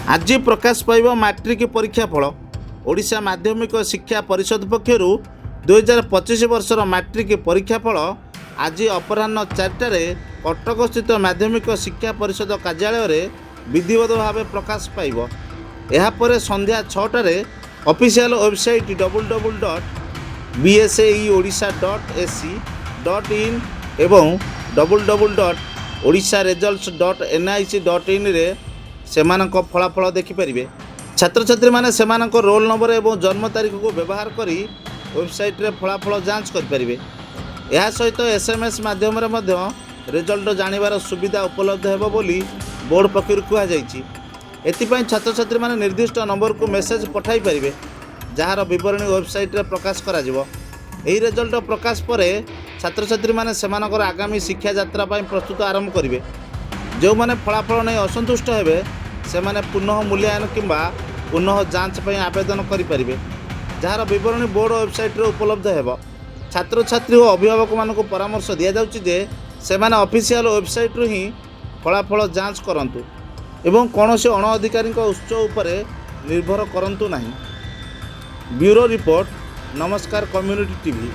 आज प्रकाश पाइब मैट्रिक परीक्षा फल। ओडिशा माध्यमिक शिक्षा परिषद पक्षर 2025 वर्षर मैट्रिक परीक्षा फल आज अपराह्न 4टारे कटक स्थित माध्यमिक शिक्षा परिषद कार्यालय विधिवत भाव प्रकाश पाइब। यापर संध्या 6टारे ऑफिशियल वेबसाइट www.bsaeodisha.ac.in एवं www.odisharesults.nic.in रे सेमानक फलाफल देखिपारे। छात्र छात्री माने सेमानक रोल नंबर एवं जन्म तारीख को व्यवहार करी वेबसाइट रे फलाफल जांच करें। यह सहित SMS माध्यम रिजल्ट जानिबार सुविधा उपलब्ध हेबो बोली बोर्ड पक्षर कहुई। एथिपाई छात्र छात्री माने निर्दिष्ट नंबर को मेसेज पठाई पारिबे, जार विवरणी वेबसाइट रे प्रकाश करा जिवो। एही रिजल्ट प्रकाश परे छात्र छात्री माने सेमानकर आगामी शिक्षा यात्रा पाई प्रस्तुत आरंभ करिवे। जो माने फलाफल नहीं असंतुष्ट हेबे सेमाने पुनः मूल्यांकन किंबा पुनः जांच पाई आवेदन करि परिबे, जार विवरणी बोर्ड वेबसाइट रे उपलब्ध हेबो। छात्र छात्री और अभिभावक मानक परामर्श दिया जाउछि जे सेमाने ऑफिशियल वेबसाइट रु ही फलाफल जांच करंतु एवं कौनसी अण अधिकारी उत्स उपरे निर्भर करंतु नहीं। ब्यूरो रिपोर्ट, नमस्कार कम्युनिटी टीवी।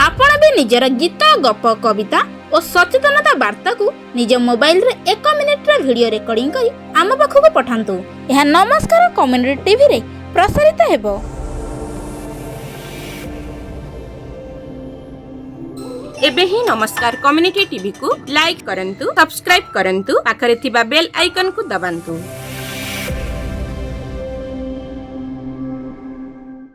आपण भी निजर गीत गप कविता और सचेतनता वार्ता को निज मोबाइल रे 1 मिनिट रे वीडियो रिकॉर्डिंग करी आम पाखक पठांतु। यह नमस्कार कम्युनिटी टीवी रे प्रसारित हेबो। एबे ही नमस्कार कम्युनिटी टीवी को लाइक करंतु, सब्सक्राइब करंतु, पाखरे थिबा बेल आइकन को दबांतु।